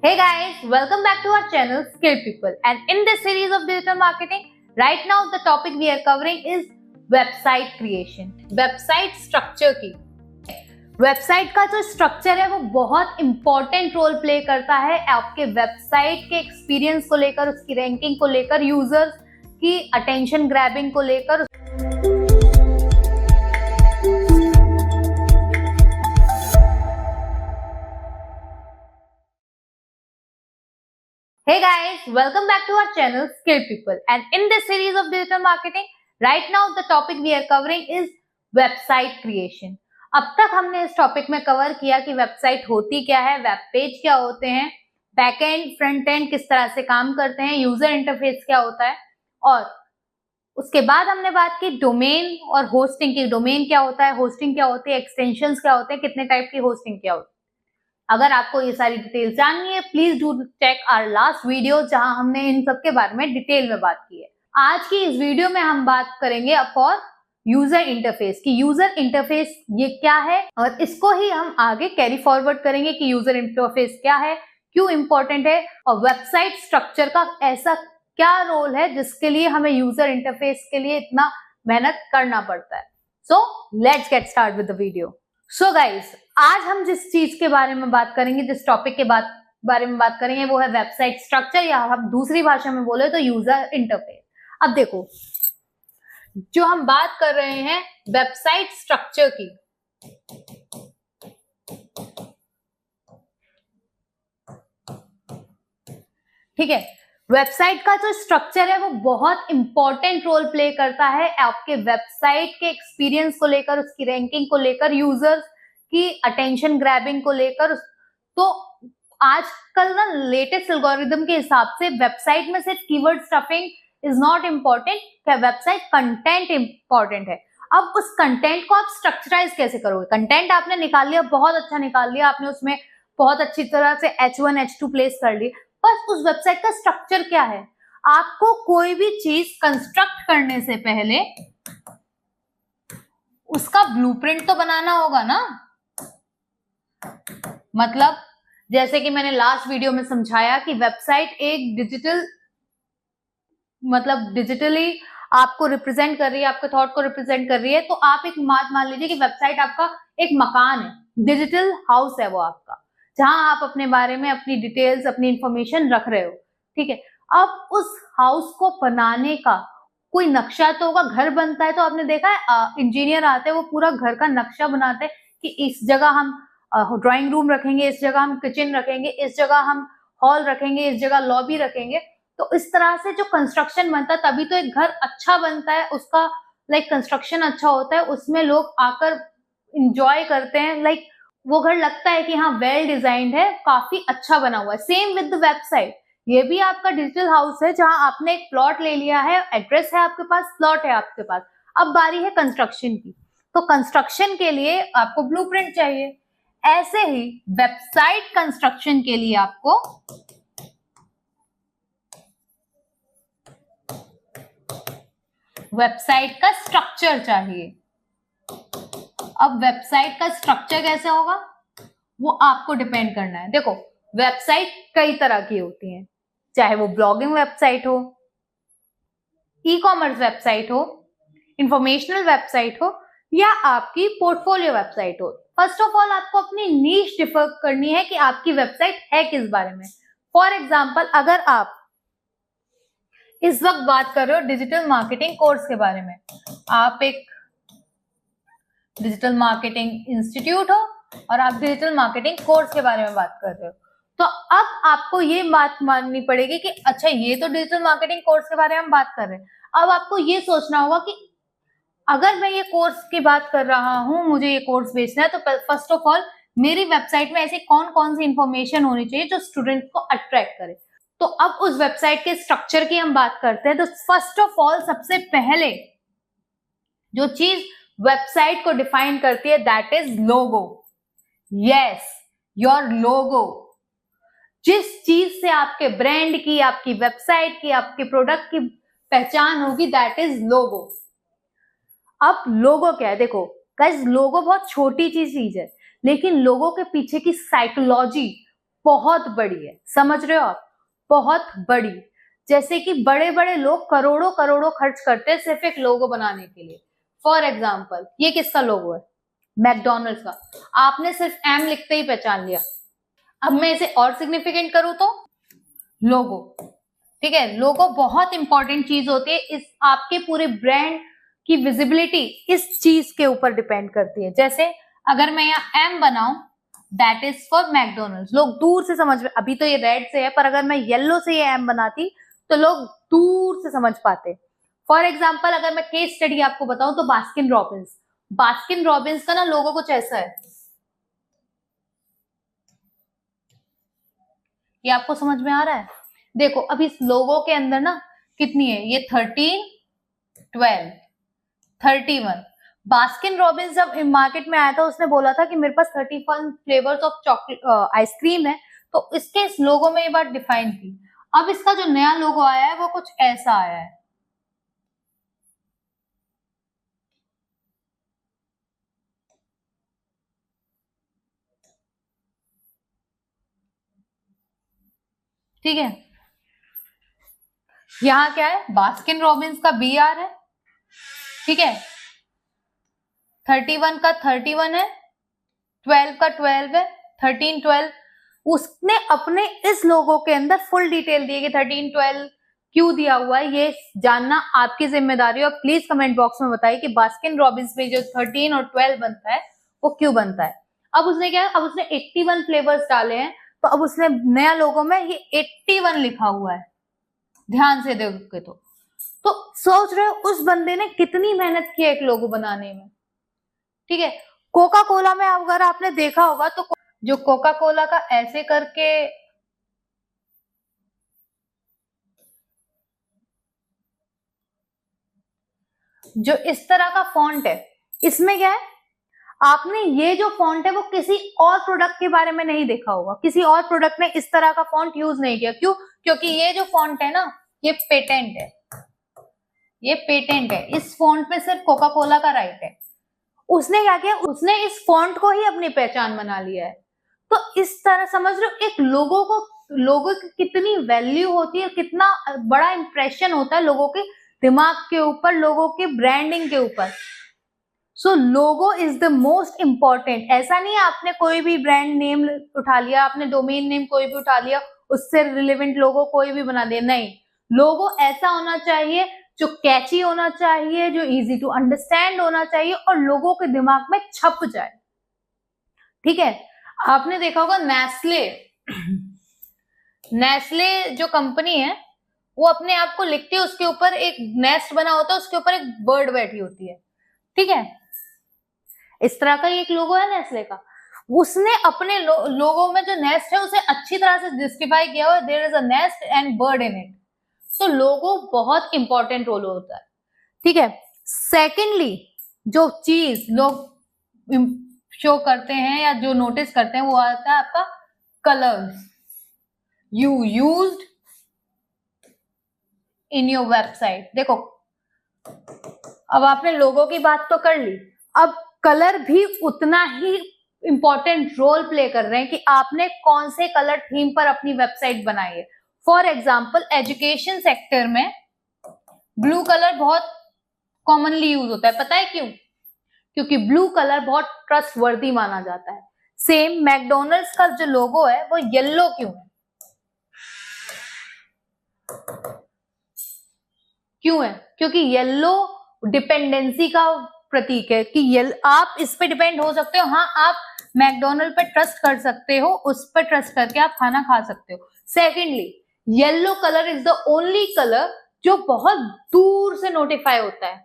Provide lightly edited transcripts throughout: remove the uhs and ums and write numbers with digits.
Hey guys, welcome back to our channel Skill People, and in this series of digital marketing, right now the topic we are covering is website creation. Website structure की website का जो structure है वो बहुत important role play करता है आपके website के एक्सपीरियंस को लेकर, उसकी रैंकिंग को लेकर, यूजर्स की अटेंशन ग्रैबिंग को लेकर। Hey guys, welcome back to our channel Skill People, and in this series of digital marketing, right now the topic we are covering is website creation. अब तक हमने इस टॉपिक में कवर किया कि वेबसाइट होती क्या है, वेब पेज क्या होते हैं, बैक एंड फ्रंट एंड किस तरह से काम करते हैं, यूजर इंटरफेस क्या होता है, और उसके बाद हमने बात की डोमेन और होस्टिंग की। डोमेन क्या होता है, होस्टिंग क्या होती है, एक्सटेंशंस क्या होते हैं, कितने टाइप की होस्टिंग क्या होती है। अगर आपको ये सारी डिटेल जाननी है, please do check our last video जहां हमने इन सब के बारे में डिटेल में बात की है। आज की इस वीडियो में हम बात करेंगे फॉर यूजर इंटरफेस की यूजर इंटरफेस ये क्या है, और इसको ही हम आगे कैरी फॉरवर्ड करेंगे कि यूजर इंटरफेस क्या है, क्यों इंपॉर्टेंट है, और वेबसाइट स्ट्रक्चर का ऐसा क्या रोल है जिसके लिए हमें यूजर इंटरफेस के लिए इतना मेहनत करना पड़ता है। So let's get start with the video. So guys, आज हम जिस चीज के बारे में बात करेंगे, जिस टॉपिक के बारे में बात करेंगे, वो है वेबसाइट स्ट्रक्चर, या हम दूसरी भाषा में बोले तो यूजर इंटरफेस। अब देखो, जो हम बात कर रहे हैं वेबसाइट स्ट्रक्चर की, ठीक है, वेबसाइट का जो स्ट्रक्चर है वो बहुत इंपॉर्टेंट रोल प्ले करता है आपके वेबसाइट के एक्सपीरियंस को लेकर, उसकी रैंकिंग को लेकर, यूजर्स की अटेंशन ग्रैबिंग को लेकर। तो आजकल ना लेटेस्ट एल्गोरिथम के हिसाब से वेबसाइट में सिर्फ keyword stuffing is not important, website content important है। अब उस कंटेंट को आप स्ट्रक्चराइज कैसे करोगे? कंटेंट आपने निकाल लिया, बहुत अच्छा निकाल लिया आपने, उसमें बहुत अच्छी तरह से H1 H2 प्लेस कर ली, बस उस वेबसाइट का स्ट्रक्चर क्या है? आपको कोई भी चीज कंस्ट्रक्ट करने से पहले उसका ब्लूप्रिंट तो बनाना होगा ना। मतलब जैसे कि मैंने लास्ट वीडियो में समझाया कि वेबसाइट एक डिजिटली आपको रिप्रेजेंट कर रही है, आपके थॉट को रिप्रेजेंट कर रही है। तो आप एक बात मान लीजिए कि वेबसाइट आपका एक मकान है, डिजिटल हाउस है वो आपका, जहां आप अपने बारे में अपनी डिटेल्स, अपनी इंफॉर्मेशन रख रहे हो, ठीक है। अब उस हाउस को बनाने का कोई नक्शा तो होगा। घर बनता है तो आपने देखा है इंजीनियर आते हैं, वो पूरा घर का नक्शा बनाते हैं कि इस जगह हम ड्राइंग रूम रखेंगे, इस जगह हम किचन रखेंगे, इस जगह हम हॉल रखेंगे, इस जगह लॉबी रखेंगे। तो इस तरह से जो कंस्ट्रक्शन बनता है, तभी तो एक घर अच्छा बनता है, उसका कंस्ट्रक्शन अच्छा होता है, उसमें लोग आकर इंजॉय करते हैं, वो घर लगता है कि हाँ वेल डिजाइंड है, काफी अच्छा बना हुआ है। सेम विद द वेबसाइट, ये भी आपका डिजिटल हाउस है जहां आपने एक प्लॉट ले लिया है, एड्रेस है आपके पास, प्लॉट है आपके पास, अब बारी है कंस्ट्रक्शन की। तो कंस्ट्रक्शन के लिए आपको ब्लूप्रिंट चाहिए। ऐसे ही वेबसाइट कंस्ट्रक्शन के लिए आपको वेबसाइट का स्ट्रक्चर चाहिए। अब वेबसाइट का स्ट्रक्चर कैसे होगा वो आपको डिपेंड करना है। देखो, वेबसाइट कई तरह की होती हैं, चाहे वो ब्लॉगिंग वेबसाइट हो, ई कॉमर्स वेबसाइट हो, इंफॉर्मेशनल वेबसाइट हो, या आपकी पोर्टफोलियो वेबसाइट हो। फर्स्ट ऑफ ऑल आपको अपनी नीश डिफर करनी है कि आपकी वेबसाइट है किस बारे में। फॉर एग्जाम्पल, अगर आप इस वक्त बात कर रहे हो डिजिटल मार्केटिंग कोर्स के बारे में, आप एक डिजिटल मार्केटिंग इंस्टीट्यूट हो और आप डिजिटल मार्केटिंग कोर्स के बारे में बात कर रहे हो, तो अब आपको ये बात माननी पड़ेगी कि अच्छा, ये तो डिजिटल मार्केटिंग कोर्स के बारे में हम बात कर रहे हैं। अब आपको ये सोचना होगा कि अगर मैं ये कोर्स की बात कर रहा हूं, मुझे ये कोर्स बेचना है, तो फर्स्ट ऑफ ऑल मेरी वेबसाइट में ऐसी कौन कौन सी इंफॉर्मेशन होनी चाहिए जो स्टूडेंट को अट्रैक्ट करे। तो अब उस वेबसाइट के स्ट्रक्चर की हम बात करते हैं। तो फर्स्ट ऑफ ऑल सबसे पहले जो चीज वेबसाइट को डिफाइन करती है, that is logo. Yes, your logo. जिस चीज से आपके ब्रांड की, आपकी वेबसाइट की, आपके प्रोडक्ट की पहचान होगी, दैट इज लोगो। अब लोगो क्या है? देखो गाइस, लोगो बहुत छोटी चीज है, लेकिन लोगो के पीछे की साइकोलॉजी बहुत बड़ी है, समझ रहे हो आप, बहुत बड़ी। जैसे कि बड़े बड़े लोग करोड़ों करोड़ों खर्च करते हैं सिर्फ एक लोगो बनाने के लिए। फॉर एग्जाम्पल ये किसका लोगो है? मैकडोनल्ड्स का। आपने सिर्फ एम लिखते ही पहचान लिया। अब मैं इसे और सिग्निफिकेंट करूं तो लोगो, ठीक है, लोगो बहुत इंपॉर्टेंट चीज होती है। इस आपके पूरे ब्रांड की विजिबिलिटी इस चीज के ऊपर डिपेंड करती है। जैसे अगर मैं यहाँ एम बनाऊं, दैट इज फॉर मैकडोनल्ड्स, लोग दूर से समझ, अभी तो ये रेड से है, पर अगर मैं येलो से ये एम बनाती तो लोग दूर से समझ पाते। फॉर एग्जाम्पल अगर मैं केस स्टडी आपको बताऊं तो बास्किन रॉबिन्स, बास्किन रॉबिन्स का ना लोगो कुछ ऐसा है। ये आपको समझ में आ रहा है? देखो अब इस लोगो के अंदर ना कितनी है, ये 13, 12, 31। बास्किन रॉबिन्स जब मार्केट में आया था उसने बोला था कि मेरे पास 31 फ्लेवर्स ऑफ चॉकलेट आइसक्रीम है, तो इसके इस लोगो में ये बात डिफाइन थी। अब इसका जो नया लोगो आया है वो कुछ ऐसा आया है। ठीक है, यहां क्या है, बास्किन रॉबिन्स का BR है, ठीक है, 31 का 31 है, 12 का 12 है, 13, 12। उसने अपने इस लोगो के अंदर फुल डिटेल दी है कि 13, 12 क्यों दिया हुआ है, ये जानना आपकी जिम्मेदारी है। और प्लीज कमेंट बॉक्स में बताइए कि बास्किन रॉबिन्स में जो 13 और 12 बनता है वो क्यों बनता है। अब उसने क्या है, अब उसने 81 फ्लेवर्स डाले हैं, तो अब उसने नया लोगो में ये 81 लिखा हुआ है, ध्यान से देखोगे तो सोच रहे हो उस बंदे ने कितनी मेहनत की है एक लोगो बनाने में। ठीक है, कोका कोला में अगर आपने देखा होगा तो जो कोका कोला का ऐसे करके जो इस तरह का फॉन्ट है, इसमें क्या है, आपने ये जो फॉन्ट है वो किसी और प्रोडक्ट के बारे में नहीं देखा होगा, किसी और प्रोडक्ट ने इस तरह का फॉन्ट यूज नहीं किया। क्यों? क्योंकि ये जो फॉन्ट है ना, ये पेटेंट है, ये पेटेंट है, इस फॉन्ट पे सिर्फ कोका कोला का राइट है। उसने क्या किया, उसने इस फॉन्ट को ही अपनी पहचान बना लिया है। तो इस तरह समझ रहे हो एक लोगों की कितनी वैल्यू होती है, कितना बड़ा इंप्रेशन होता है लोगों के दिमाग के ऊपर, लोगों के ब्रांडिंग के ऊपर। So logo is the most important. ऐसा नहीं है आपने कोई भी ब्रांड नेम उठा लिया, आपने डोमेन नेम कोई भी उठा लिया, उससे रिलेवेंट लोगो कोई भी बना दिया, नहीं। लोगो ऐसा होना चाहिए जो कैची होना चाहिए, जो इजी टू अंडरस्टैंड होना चाहिए और लोगों के दिमाग में छप जाए। ठीक है, आपने देखा होगा नेस्ले, नेस्ले जो कंपनी है वो अपने आप को लिखती है, उसके ऊपर एक नेस्ट बना होता है, उसके ऊपर एक बर्ड बैठी होती है। ठीक है, इस तरह का एक लोगो है नेस्ले का। उसने अपने लोगो में जो नेस्ट है उसे अच्छी तरह से जस्टिफाई किया हुआ है, there is a nest and bird in it. तो लोगो बहुत इंपॉर्टेंट रोल होता है। ठीक है, सेकेंडली जो चीज लोग शो करते हैं या जो नोटिस करते हैं वो आता है आपका colours you used in your website. देखो अब आपने लोगो की बात तो कर ली, अब कलर भी उतना ही इंपॉर्टेंट रोल प्ले कर रहे हैं कि आपने कौन से कलर थीम पर अपनी वेबसाइट बनाई है। फॉर एग्जाम्पल एजुकेशन सेक्टर में ब्लू कलर बहुत कॉमनली यूज होता है, पता है क्यों? क्योंकि ब्लू कलर बहुत ट्रस्टवर्दी माना जाता है। सेम मैकडोनल्ड्स का जो लोगो है वो येलो क्यों है? क्यों है? क्योंकि येलो डिपेंडेंसी का प्रतीक है कि आप इस पे डिपेंड हो सकते हो। हाँ, आप मैकडोनल्ड पे ट्रस्ट कर सकते हो, उस पर ट्रस्ट करके आप खाना खा सकते हो। Secondly yellow colour is the only colour जो बहुत दूर से नोटिफाई होता है।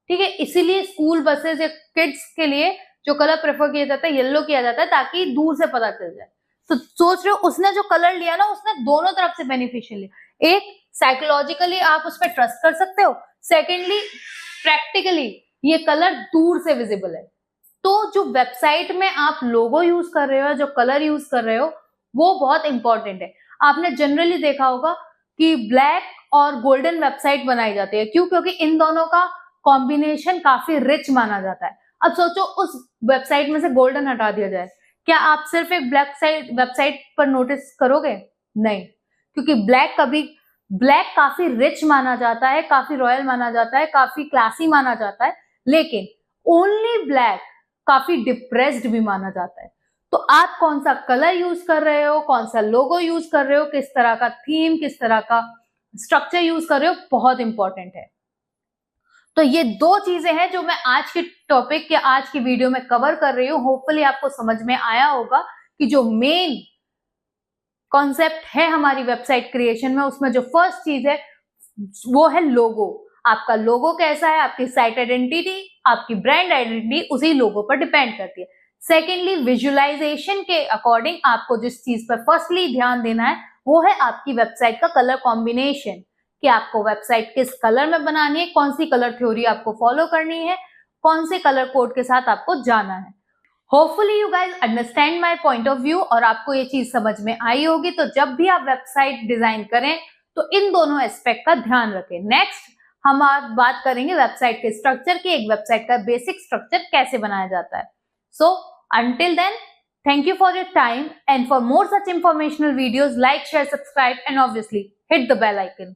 ठीक है, इसीलिए स्कूल बसेस या किड्स के लिए जो कलर प्रेफर किया जाता है येलो किया जाता है ताकि दूर से पता चल जाए। तो सोच रहे हो उसने जो कलर लिया ना, उसने दोनों तरफ से बेनिफिशियल लिया। एक साइकोलॉजिकली आप उस पर ट्रस्ट कर सकते हो, सेकेंडली प्रैक्टिकली ये कलर दूर से विजिबल है। तो जो वेबसाइट में आप लोगो यूज कर रहे हो, जो कलर यूज कर रहे हो, वो बहुत इंपॉर्टेंट है। आपने जनरली देखा होगा कि ब्लैक और गोल्डन वेबसाइट बनाई जाती है। क्यों? क्योंकि इन दोनों का कॉम्बिनेशन काफी रिच माना जाता है। अब सोचो उस वेबसाइट में से गोल्डन हटा दिया जाए, क्या आप सिर्फ एक ब्लैक वेबसाइट पर नोटिस करोगे? नहीं, क्योंकि ब्लैक काफी रिच माना जाता है, काफी रॉयल माना जाता है, काफी क्लासी माना जाता है, लेकिन ओनली ब्लैक काफी डिप्रेस्ड भी माना जाता है। तो आप कौन सा कलर यूज कर रहे हो, कौन सा लोगो यूज कर रहे हो, किस तरह का थीम, किस तरह का स्ट्रक्चर यूज कर रहे हो, बहुत इंपॉर्टेंट है। तो ये दो चीजें हैं जो मैं आज की टॉपिक या आज की वीडियो में कवर कर रही हूँ। होपफुली आपको समझ में आया होगा कि जो मेन कॉन्सेप्ट है हमारी वेबसाइट क्रिएशन में, उसमें जो फर्स्ट चीज है वो है लोगो। आपका लोगो कैसा है, आपकी साइट आइडेंटिटी, आपकी ब्रांड आइडेंटिटी उसी लोगो पर डिपेंड करती है। सेकेंडली, विजुअलाइजेशन के अकॉर्डिंग आपको जिस चीज पर फर्स्टली ध्यान देना है वो है आपकी वेबसाइट का कलर कॉम्बिनेशन, कि आपको वेबसाइट किस कलर में बनानी है, कौन सी कलर थ्योरी आपको फॉलो करनी है, कौन से कलर कोड के साथ आपको जाना है। Hopefully you guys understand my point of view और आपको ये चीज समझ में आई होगी। तो जब भी आप वेबसाइट डिजाइन करें तो इन दोनों एस्पेक्ट का ध्यान रखें। नेक्स्ट हम आज बात करेंगे वेबसाइट के स्ट्रक्चर की, एक वेबसाइट का बेसिक स्ट्रक्चर कैसे बनाया जाता है। सो until then, thank you for your time, and for more such informational videos, like, share, subscribe, and obviously hit the bell icon.